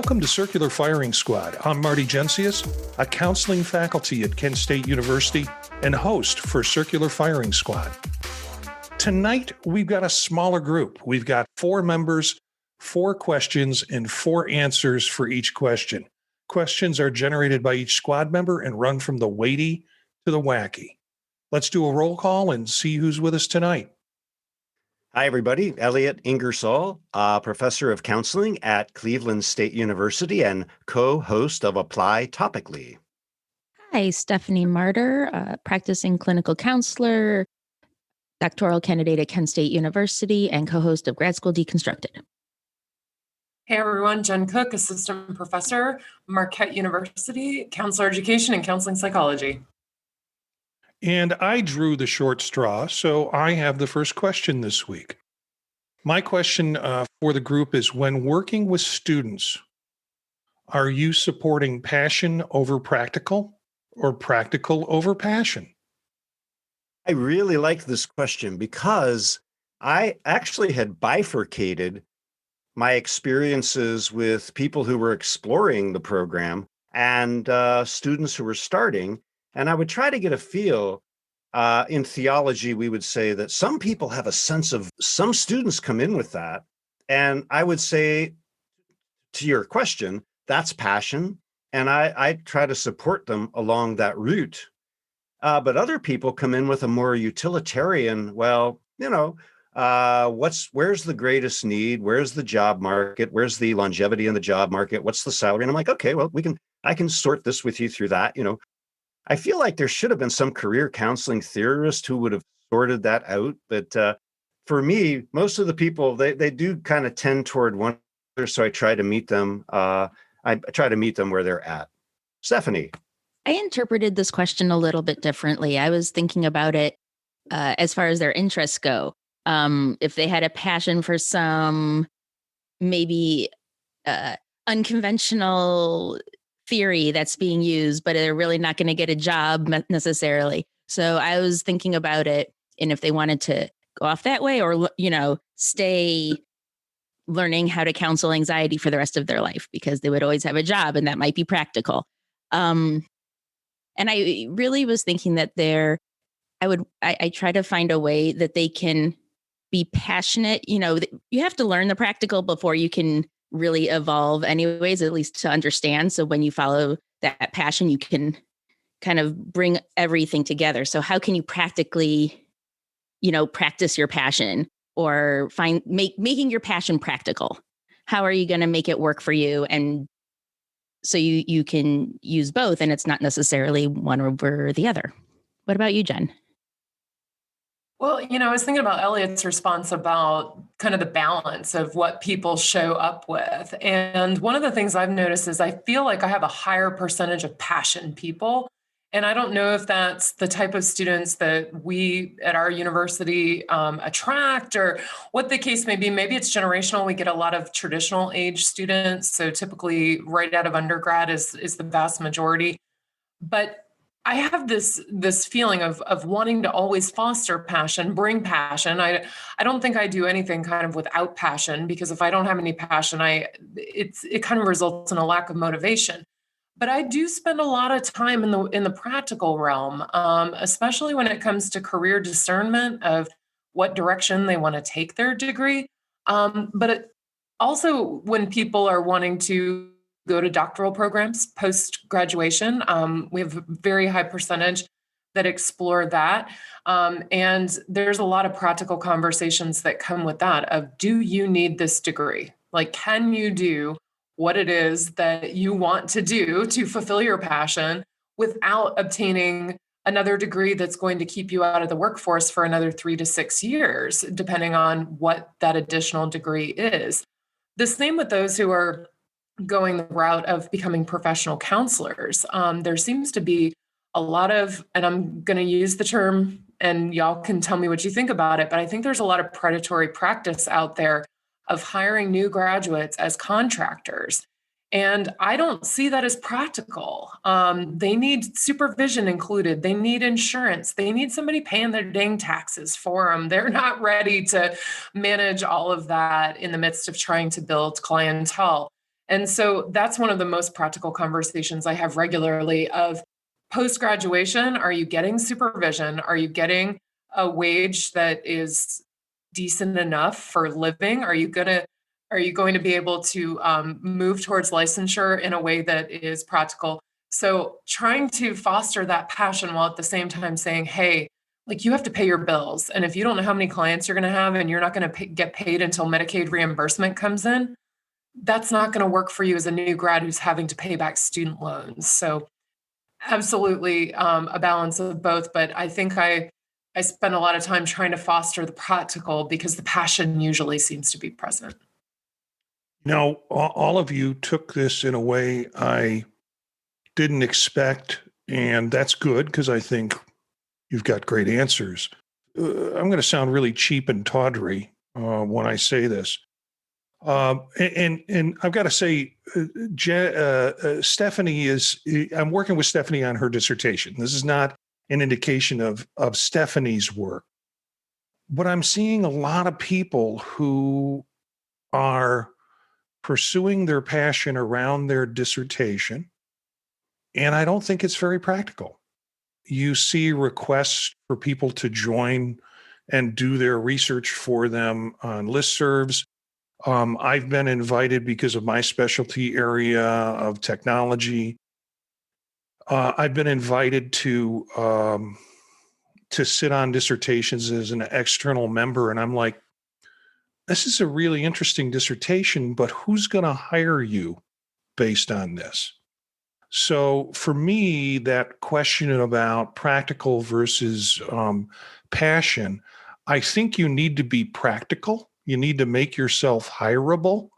Welcome to Circular Firing Squad. I'm Marty Gencius, a counseling faculty at Kent State University and host for Circular Firing Squad. Tonight, we've got a smaller group. We've got 4 members, 4 questions, and 4 answers for each question. Questions are generated by each squad member and run from the weighty to the wacky. Let's do a roll call and see who's with us tonight. Hi, everybody. Elliot Ingersoll, professor of counseling at Cleveland State University and co-host of Apply Topically. Hi, Stephanie Martyr, practicing clinical counselor, doctoral candidate at Kent State University, and co-host of Grad School Deconstructed. Hey, everyone. Jen Cook, assistant professor, Marquette University, counselor education and counseling psychology. And I drew the short straw, so I have the first question this week. My question for the group is, when working with students, are you supporting passion over practical or practical over passion? I really like this question because I actually had bifurcated my experiences with people who were exploring the program and students who were starting. And I would try to get a feel. In theology, we would say that some people have a sense of, some students come in with that. And I would say, to your question, that's passion. And I try to support them along that route. But other people come in with a more utilitarian, where's the greatest need? Where's the job market? Where's the longevity in the job market? What's the salary? And I'm like, okay, well, I can sort this with you through that, I feel like there should have been some career counseling theorist who would have sorted that out. But for me, most of the people, they do kind of tend toward one another. So I try to meet them. I try to meet them where they're at. Stephanie. I interpreted this question a little bit differently. I was thinking about it as far as their interests go. If they had a passion for some maybe unconventional theory that's being used, but they're really not going to get a job necessarily. So I was thinking about it, and if they wanted to go off that way or, stay learning how to counsel anxiety for the rest of their life, because they would always have a job and that might be practical. And I really was thinking that I try to find a way that they can be passionate. You have to learn the practical before you can really evolve anyways, at least to understand. So when you follow that passion, you can kind of bring everything together. So how can you practically, practice your passion or making your passion practical? How are you going to make it work for you? And so you can use both, and it's not necessarily one over the other. What about you, Jen? Well, I was thinking about Elliot's response about kind of the balance of what people show up with. And one of the things I've noticed is I feel like I have a higher percentage of passion people. And I don't know if that's the type of students that we at our university attract or what the case may be. Maybe it's generational. We get a lot of traditional age students. So typically right out of undergrad is the vast majority. But I have this feeling of wanting to always foster passion, bring passion. I don't think I do anything kind of without passion, because if I don't have any passion, it kind of results in a lack of motivation. But I do spend a lot of time in the practical realm, especially when it comes to career discernment of what direction they want to take their degree. But also when people are wanting to go to doctoral programs post-graduation. We have a very high percentage that explore that. And there's a lot of practical conversations that come with that of, do you need this degree? Like, can you do what it is that you want to do to fulfill your passion without obtaining another degree that's going to keep you out of the workforce for another 3 to 6 years, depending on what that additional degree is? The same with those who are going the route of becoming professional counselors. There seems to be a lot of, and I'm going to use the term, and y'all can tell me what you think about it, but I think there's a lot of predatory practice out there of hiring new graduates as contractors. And I don't see that as practical. They need supervision included. They need insurance. They need somebody paying their dang taxes for them. They're not ready to manage all of that in the midst of trying to build clientele. And so that's one of the most practical conversations I have regularly of post-graduation. Are you getting supervision? Are you getting a wage that is decent enough for living? Are you going to be able to move towards licensure in a way that is practical? So trying to foster that passion while at the same time saying, hey, like you have to pay your bills. And if you don't know how many clients you're going to have and you're not going to get paid until Medicaid reimbursement comes in, that's not going to work for you as a new grad who's having to pay back student loans. So absolutely a balance of both. But I think I spend a lot of time trying to foster the practical because the passion usually seems to be present. Now, all of you took this in a way I didn't expect, and that's good because I think you've got great answers. I'm going to sound really cheap and tawdry when I say this. And I've got to say, Stephanie I'm working with Stephanie on her dissertation. This is not an indication of Stephanie's work, but I'm seeing a lot of people who are pursuing their passion around their dissertation, and I don't think it's very practical. You see requests for people to join and do their research for them on listservs. I've been invited because of my specialty area of technology. I've been invited to sit on dissertations as an external member, and I'm like, this is a really interesting dissertation, but who's going to hire you based on this? So for me, that question about practical versus passion, I think you need to be practical. You need to make yourself hireable.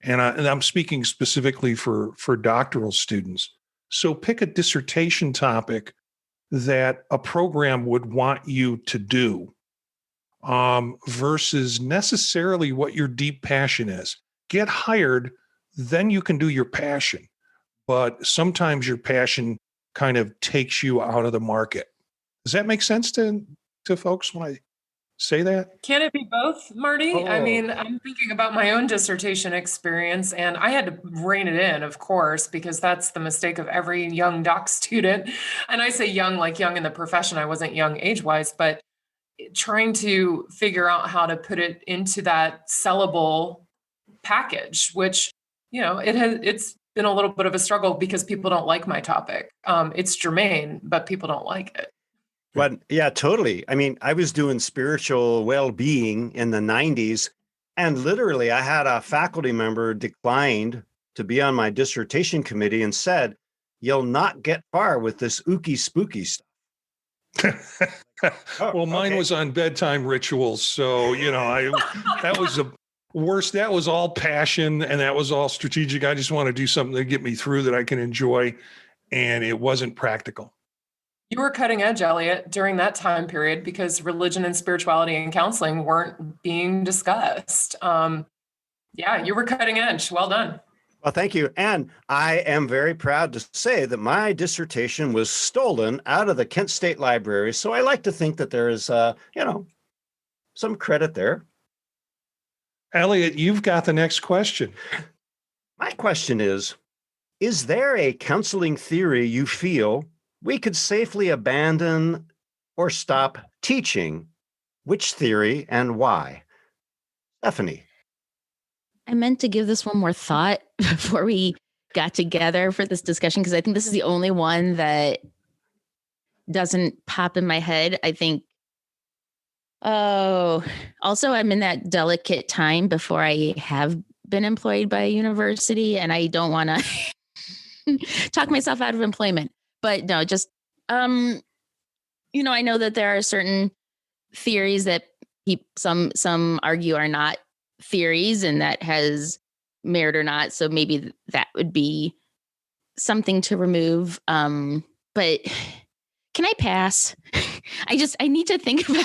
And I'm speaking specifically for doctoral students. So pick a dissertation topic that a program would want you to do versus necessarily what your deep passion is. Get hired, then you can do your passion. But sometimes your passion kind of takes you out of the market. Does that make sense to folks when I say that? Can it be both, Marty? Oh. I mean, I'm thinking about my own dissertation experience, and I had to rein it in, of course, because that's the mistake of every young doc student. And I say young, like young in the profession. I wasn't young age-wise, but trying to figure out how to put it into that sellable package, which, it's been a little bit of a struggle because people don't like my topic. It's germane, but people don't like it. But yeah, totally. I mean, I was doing spiritual well-being in the 90s, and literally I had a faculty member declined to be on my dissertation committee and said, "You'll not get far with this ooky spooky stuff." Well, mine was on bedtime rituals. So, that was the worst. That was all passion and that was all strategic. I just want to do something to get me through that I can enjoy. And it wasn't practical. You were cutting edge, Elliot, during that time period because religion and spirituality and counseling weren't being discussed. Yeah, you were cutting edge. Well done. Well, thank you. And I am very proud to say that my dissertation was stolen out of the Kent State Library. So I like to think that there is, some credit there. Elliot, you've got the next question. My question is there a counseling theory you feel we could safely abandon or stop teaching? Which theory and why? Stephanie. I meant to give this one more thought before we got together for this discussion, because I think this is the only one that doesn't pop in my head. I think, also I'm in that delicate time before I have been employed by a university, and I don't want to talk myself out of employment. But no, just, I know that there are certain theories that some argue are not theories and that has merit or not. So maybe that would be something to remove. But can I pass? I need to think about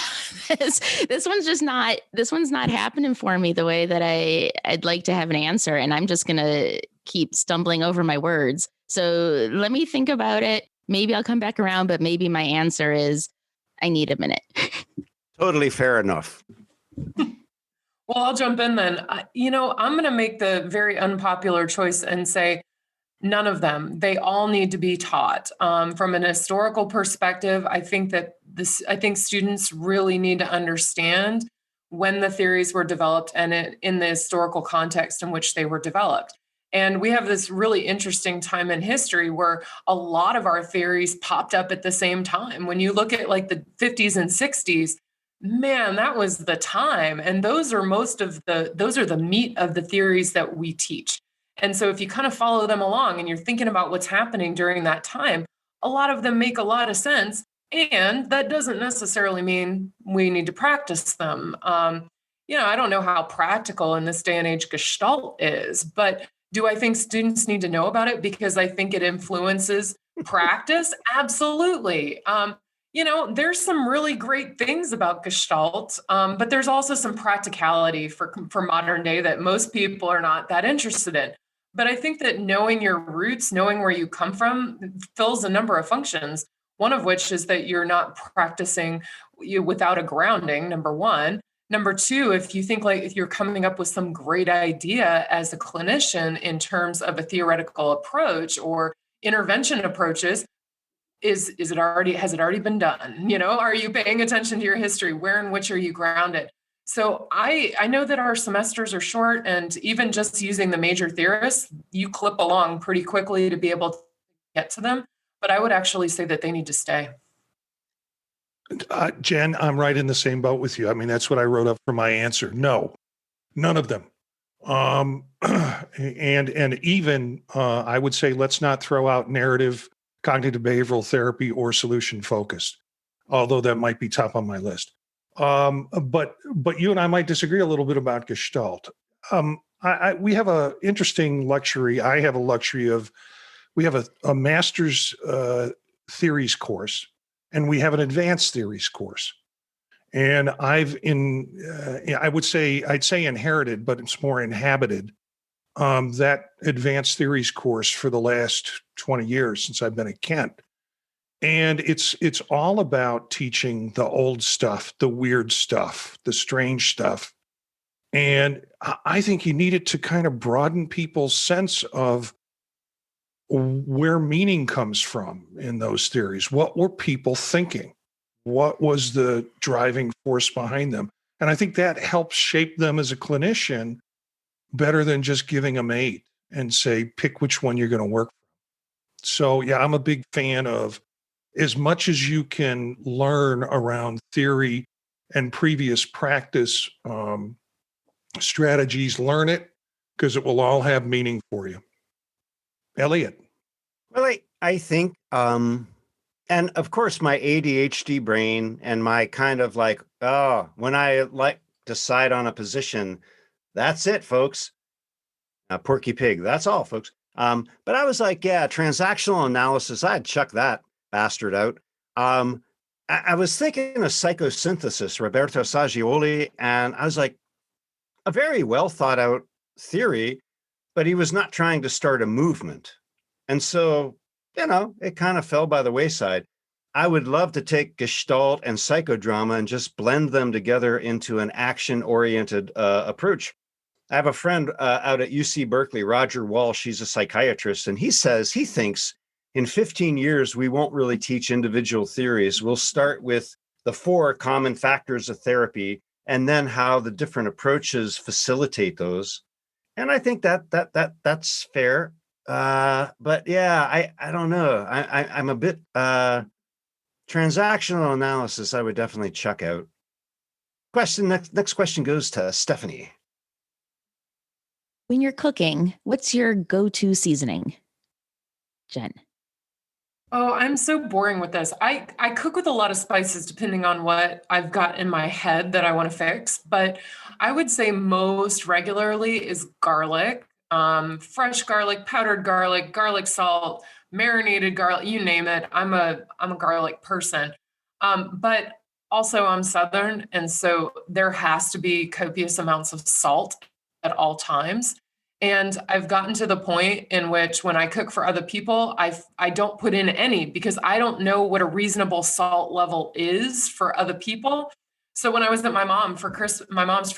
this. This one's not happening for me the way that I'd like to have an answer. And I'm just going to keep stumbling over my words. So let me think about it. Maybe I'll come back around, but maybe my answer is I need a minute. Totally fair enough. Well, I'll jump in then. I'm going to make the very unpopular choice and say none of them. They all need to be taught. From an historical perspective, I think students really need to understand when the theories were developed and in the historical context in which they were developed. And we have this really interesting time in history where a lot of our theories popped up at the same time. When you look at like the 50s and 60s, man, that was the time. And those are the meat of the theories that we teach. And so if you kind of follow them along and you're thinking about what's happening during that time, a lot of them make a lot of sense. And that doesn't necessarily mean we need to practice them. I don't know how practical in this day and age Gestalt is, but do I think students need to know about it because I think it influences practice? Absolutely. There's some really great things about Gestalt, but there's also some practicality for modern day that most people are not that interested in. But I think that knowing your roots, knowing where you come from, fills a number of functions. One of which is that you're not practicing without a grounding, number one. Number two, if you think like if you're coming up with some great idea as a clinician in terms of a theoretical approach or intervention approaches, has it already been done? Are you paying attention to your history? Where in which are you grounded? So I know that our semesters are short, and even just using the major theorists, you clip along pretty quickly to be able to get to them. But I would actually say that they need to stay. Jen, I'm right in the same boat with you. I mean, that's what I wrote up for my answer. No, none of them. And even I would say let's not throw out narrative, cognitive behavioral therapy, or solution focused, although that might be top on my list. But you and I might disagree a little bit about Gestalt. We have a interesting luxury. I have a luxury of we have a master's theories course, and we have an advanced theories course. And I'd say inherited, but it's more inhabited that advanced theories course for the last 20 years since I've been at Kent. And it's all about teaching the old stuff, the weird stuff, the strange stuff. And I think you needed to kind of broaden people's sense of where meaning comes from in those theories. What were people thinking? What was the driving force behind them? And I think that helps shape them as a clinician better than just giving them 8 and say, pick which one you're going to work from. So, yeah, I'm a big fan of as much as you can learn around theory and previous practice strategies, learn it because it will all have meaning for you. Elliot. Well, I think, and of course, my ADHD brain and my kind of like, when I decide on a position, that's it, folks. Porky pig. That's all, folks. But I was like, yeah, transactional analysis. I'd chuck that bastard out. I was thinking of psychosynthesis, Roberto Saggioli, and I was like, a very well thought out theory, but he was not trying to start a movement. And so, it kind of fell by the wayside. I would love to take Gestalt and psychodrama and just blend them together into an action-oriented approach. I have a friend out at UC Berkeley, Roger Walsh. He's a psychiatrist, and he says he thinks in 15 years, we won't really teach individual theories. We'll start with the 4 common factors of therapy and then how the different approaches facilitate those. And I think that's fair. But yeah, I don't know. I'm a bit transactional analysis. I would definitely chuck out. Next question goes to Stephanie. When you're cooking, what's your go-to seasoning? Jen. Oh, I'm so boring with this. I cook with a lot of spices depending on what I've got in my head that I want to fix. But I would say most regularly is garlic, fresh garlic, powdered garlic, garlic salt, marinated garlic, you name it. I'm a garlic person. But also I'm Southern. And so there has to be copious amounts of salt at all times. And I've gotten to the point in which when I cook for other people, I don't put in any because I don't know what a reasonable salt level is for other people. So when I was at my mom's for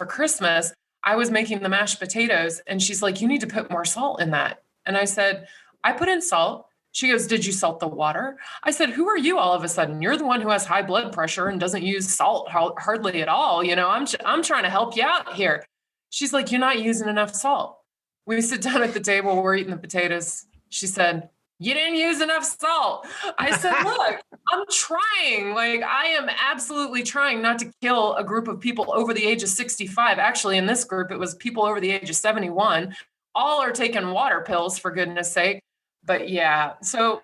Christmas, I was making the mashed potatoes and she's like, you need to put more salt in that. And I said, I put in salt. She goes, did you salt the water? I said, who are you all of a sudden? You're the one who has high blood pressure and doesn't use salt hardly at all. I'm trying to help you out here. She's like, you're not using enough salt. We sit down at the table, we're eating the potatoes. She said, you didn't use enough salt. I said, look, I'm trying. Like, I am absolutely trying not to kill a group of people over the age of 65. Actually, in this group, it was people over the age of 71. All are taking water pills, for goodness sake. But yeah, so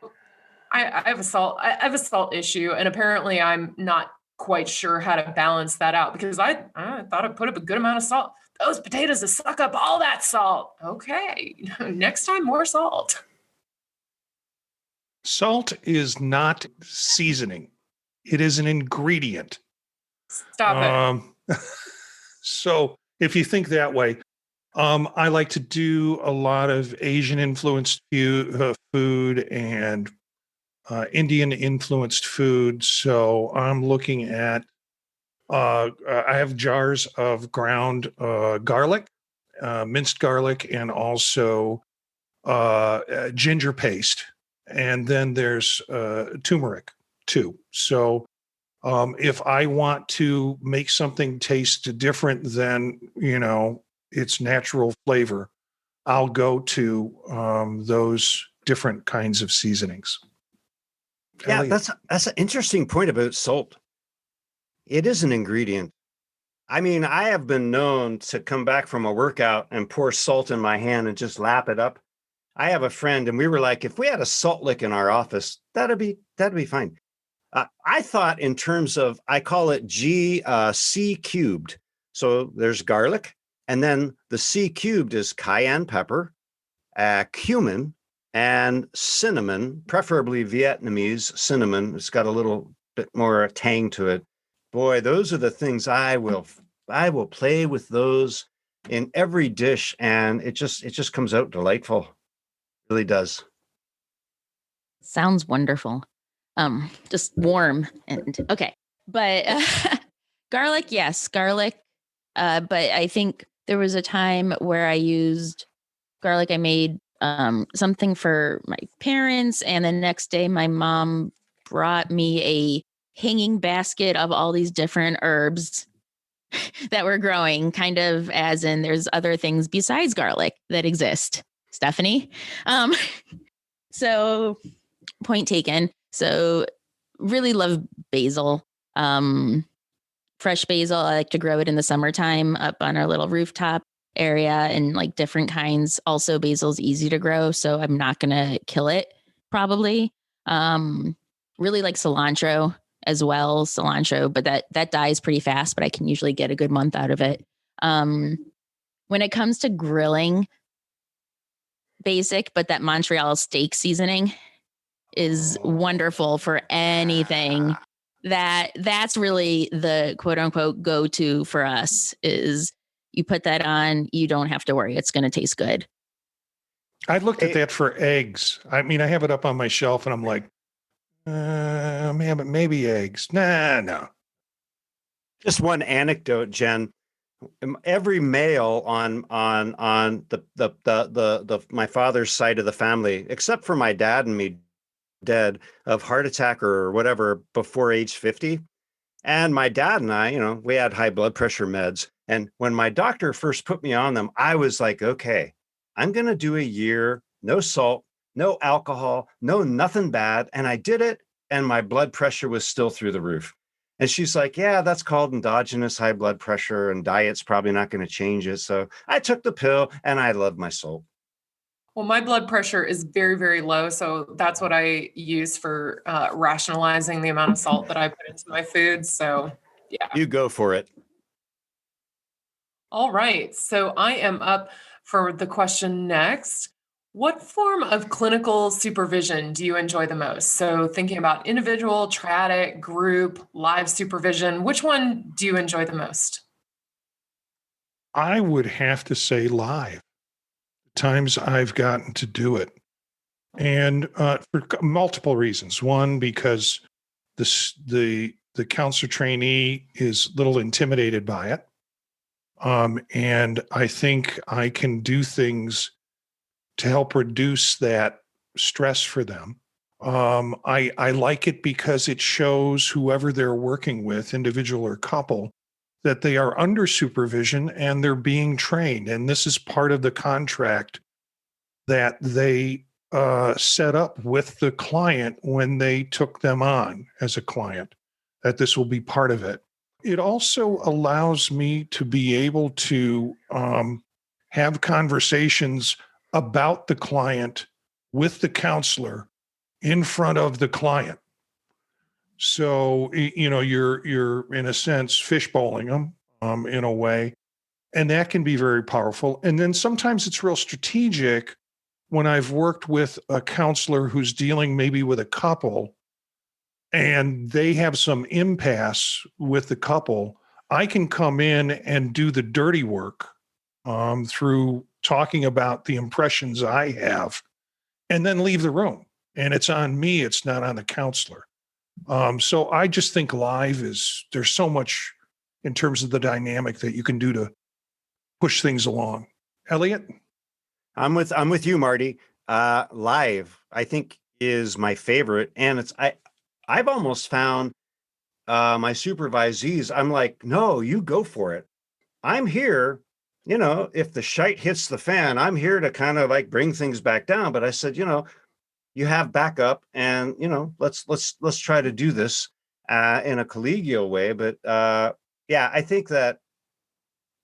I have a salt issue, and apparently I'm not quite sure how to balance that out because I thought I put up a good amount of salt. Those potatoes will suck up all that salt. Okay, next time, more salt. Salt is not seasoning. It is an ingredient. Stop it. So if you think that way, I like to do a lot of Asian influenced food and Indian influenced food. So I'm looking at, I have jars of ground garlic, minced garlic, and also ginger paste. And then there's turmeric too. So if I want to make something taste different than, its natural flavor, I'll go to those different kinds of seasonings. Yeah, Elliot. that's an interesting point about salt. It is an ingredient. I mean, I have been known to come back from a workout and pour salt in my hand and just lap it up. I have a friend, and we were like, if we had a salt lick in our office, that'd be fine. I thought in terms of, I call it C cubed. So there's garlic, and then the C cubed is cayenne pepper, cumin, and cinnamon, preferably Vietnamese cinnamon. It's got a little bit more tang to it. Boy, those are the things I will play with those in every dish, and it just comes out delightful. It really does. Sounds wonderful. Just warm and okay. But garlic, yes, garlic. But I think there was a time where I used garlic. I made something for my parents, and the next day my mom brought me a hanging basket of all these different herbs that were growing, kind of as in there's other things besides garlic that exist. Stephanie. So point taken. So really love basil. Fresh basil. I like to grow it in the summertime up on our little rooftop area and like different kinds. Also, basil's easy to grow, so I'm not gonna kill it probably. Really like cilantro as well. Cilantro, but that dies pretty fast, but I can usually get a good month out of it. When it comes to grilling, basic, but that Montreal steak seasoning is wonderful for anything. That's really the quote unquote go-to for us is you put that on, you don't have to worry. It's going to taste good. I looked at that for eggs. I mean, I have it up on my shelf and I'm like, maybe eggs. No. Just one anecdote, Jen. Every male on the my father's side of the family, except for my dad and me, dead of heart attack or whatever before age 50. And my dad and I, we had high blood pressure meds. And when my doctor first put me on them, I was like, okay, I'm going to do a year, no salt, no alcohol, no nothing bad. And I did it. And my blood pressure was still through the roof. And she's like, yeah, that's called endogenous high blood pressure and diet's probably not going to change it. So I took the pill and I love my salt. Well, my blood pressure is very, very low. So that's what I use for rationalizing the amount of salt that I put into my food. So yeah. You go for it. All right. So I am up for the question next. What form of clinical supervision do you enjoy the most? So thinking about individual, triadic, group, live supervision, which one do you enjoy the most? I would have to say live. Times I've gotten to do it. And for multiple reasons. One, because the counselor trainee is a little intimidated by it. And I think I can do things to help reduce that stress for them. I like it because it shows whoever they're working with, individual or couple, that they are under supervision and they're being trained. And this is part of the contract that they set up with the client when they took them on as a client, that this will be part of it. It also allows me to be able to have conversations about the client with the counselor in front of the client. So, you're in a sense fishbowling them in a way, and that can be very powerful. And then sometimes it's real strategic when I've worked with a counselor who's dealing maybe with a couple and they have some impasse with the couple. I can come in and do the dirty work through talking about the impressions I have and then leave the room. And it's on me, it's not on the counselor. So I just think there's so much in terms of the dynamic that you can do to push things along. Elliot? I'm with you, Marty. Live, I think, is my favorite. And I've almost found my supervisees, I'm like, no, you go for it. I'm here, if the shite hits the fan, I'm here to kind of like bring things back down. But I said, you have backup, and let's try to do this in a collegial way. But yeah, I think that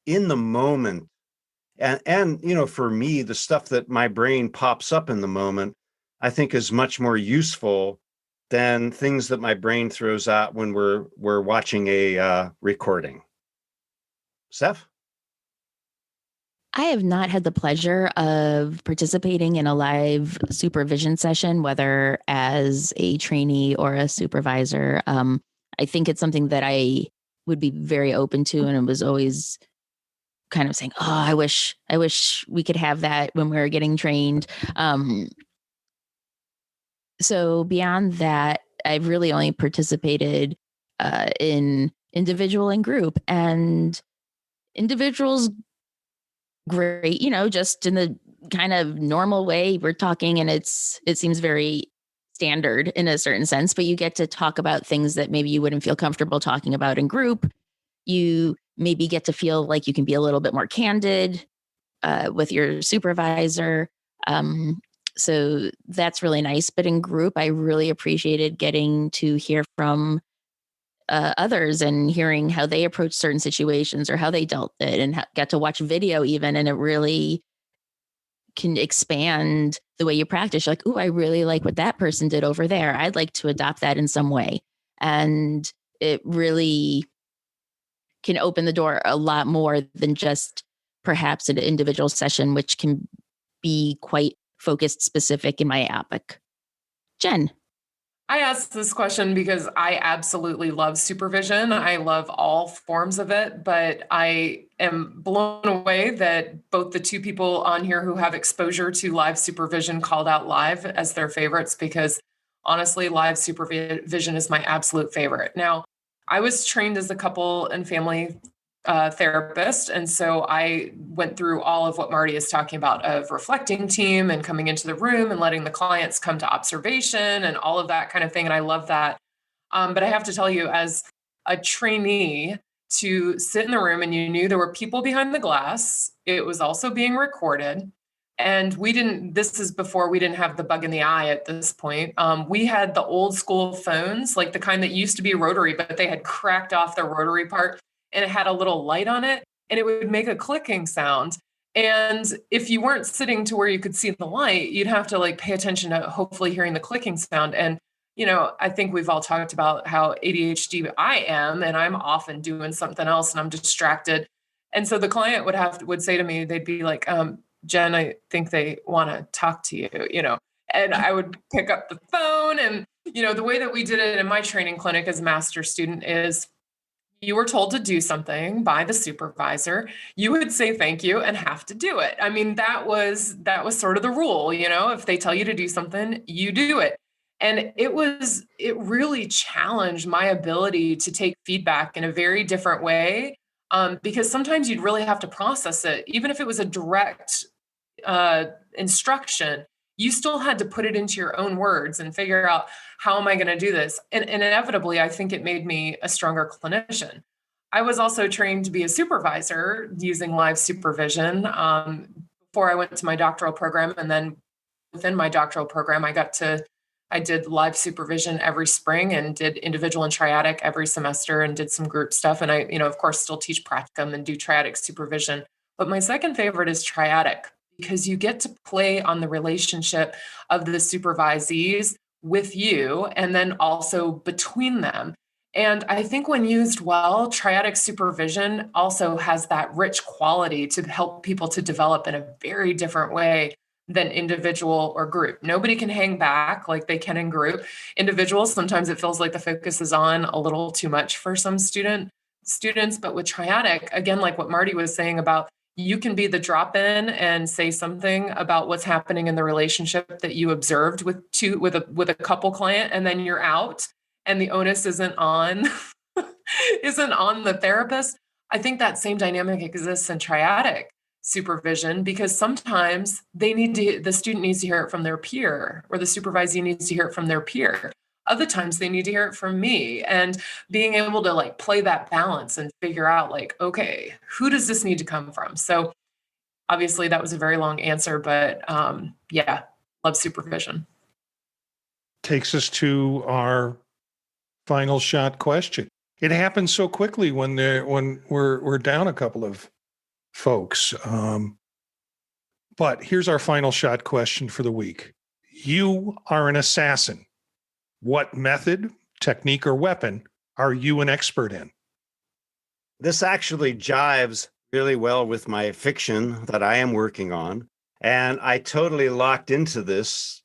in the moment, and for me, the stuff that my brain pops up in the moment, I think is much more useful than things that my brain throws out when we're watching a recording. Steph? I have not had the pleasure of participating in a live supervision session, whether as a trainee or a supervisor. I think it's something that I would be very open to, and it was always kind of saying, "Oh, I wish we could have that when we were getting trained." So beyond that, I've really only participated in individual and group, and individuals great, just in the kind of normal way we're talking, and it seems very standard in a certain sense, but you get to talk about things that maybe you wouldn't feel comfortable talking about in group. You maybe get to feel like you can be a little bit more candid with your supervisor. So that's really nice. But in group, I really appreciated getting to hear from others and hearing how they approach certain situations or how they dealt it, and got to watch video even. And it really can expand the way you practice. You're like, "Ooh, I really like what that person did over there. I'd like to adopt that in some way." And it really can open the door a lot more than just perhaps an individual session, which can be quite focused specific and myopic. Jen. I asked this question because I absolutely love supervision. I love all forms of it, but I am blown away that both the two people on here who have exposure to live supervision called out live as their favorites, because honestly, live supervision is my absolute favorite. Now, I was trained as a couple and family therapist. And so I went through all of what Marty is talking about of reflecting team and coming into the room and letting the clients come to observation and all of that kind of thing. And I love that. But I have to tell you, as a trainee, to sit in the room and you knew there were people behind the glass, it was also being recorded. And this is before we didn't have the bug in the eye at this point. We had the old school phones, like the kind that used to be rotary, but they had cracked off the rotary part, and it had a little light on it, and it would make a clicking sound. And if you weren't sitting to where you could see the light, you'd have to like pay attention to hopefully hearing the clicking sound. And, I think we've all talked about how ADHD I am, and I'm often doing something else and I'm distracted. And so the client would say to me, they'd be like, "Jen, I think they want to talk to you, and I would pick up the phone. And, the way that we did it in my training clinic as a master student is you were told to do something by the supervisor, you would say thank you and have to do it. I mean, that was sort of the rule, if they tell you to do something, you do it. And it really challenged my ability to take feedback in a very different way. because sometimes you'd really have to process it. Even if it was a direct instruction, you still had to put it into your own words and figure out, how am I going to do this? And inevitably, I think it made me a stronger clinician. I was also trained to be a supervisor using live supervision before I went to my doctoral program. And then within my doctoral program, I did live supervision every spring and did individual and triadic every semester and did some group stuff. And I, of course, still teach practicum and do triadic supervision. But my second favorite is triadic, because you get to play on the relationship of the supervisees with you and then also between them. And I think when used well, triadic supervision also has that rich quality to help people to develop in a very different way than individual or group. Nobody can hang back like they can in group. Individuals, sometimes it feels like the focus is on a little too much for some students, but with triadic, again, like what Marty was saying about, you can be the drop-in and say something about what's happening in the relationship that you observed with a couple client, and then you're out, and the onus isn't on the therapist. I think that same dynamic exists in triadic supervision, because sometimes the student needs to hear it from their peer, or the supervisee needs to hear it from their peer. Other times they need to hear it from me, and being able to like play that balance and figure out like, okay, who does this need to come from? So obviously that was a very long answer, but yeah, love supervision. Takes us to our final shot question. It happens so quickly when we're down a couple of folks. But here's our final shot question for the week. You are an assassin. What method, technique, or weapon are you an expert in? This actually jives really well with my fiction that I am working on. And I totally locked into this.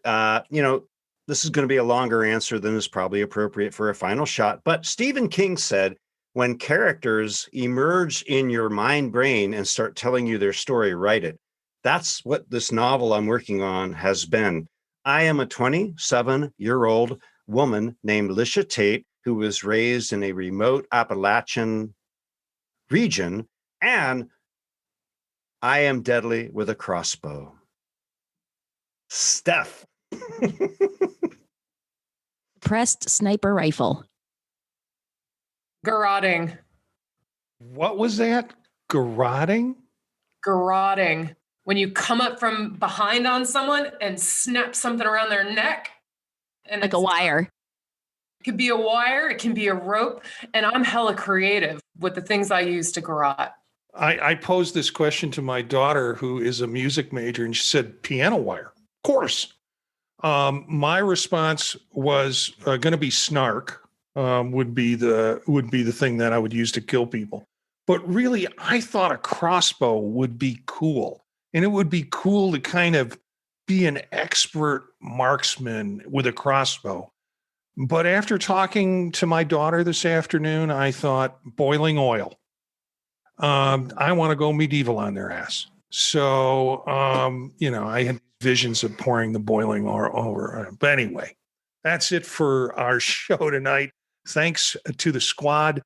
This is going to be a longer answer than is probably appropriate for a final shot. But Stephen King said, when characters emerge in your mind brain and start telling you their story, write it. That's what this novel I'm working on has been. I am a 27-year-old woman named Lisha Tate, who was raised in a remote Appalachian region, and I am deadly with a crossbow. Steph. Pressed sniper rifle. Garroting. What was that? Garroting? Garroting. When you come up from behind on someone and snap something around their neck. And like a wire. It could be a wire, it can be a rope. And I'm hella creative with the things I use to garrote. I posed this question to my daughter, who is a music major, and she said, piano wire. Of course. My response was going to be snark, would be the thing that I would use to kill people. But really, I thought a crossbow would be cool. And it would be cool to kind of be an expert marksman with a crossbow. But after talking to my daughter this afternoon, I thought boiling oil. I want to go medieval on their ass. So, I had visions of pouring the boiling oil over. But anyway, that's it for our show tonight. Thanks to the squad.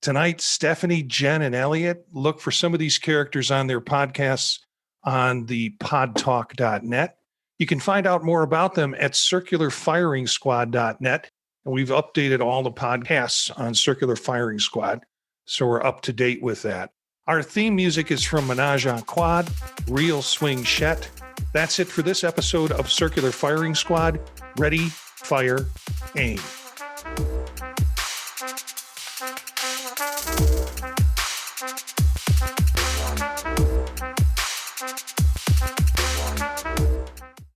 Tonight, Stephanie, Jen, and Elliot. Look for some of these characters on their podcasts on the podtalk.net. You can find out more about them at circularfiringsquad.net. And we've updated all the podcasts on Circular Firing Squad, so we're up to date with that. Our theme music is from Menage a Quad, Real Swing Shet. That's it for this episode of Circular Firing Squad. Ready, fire, aim.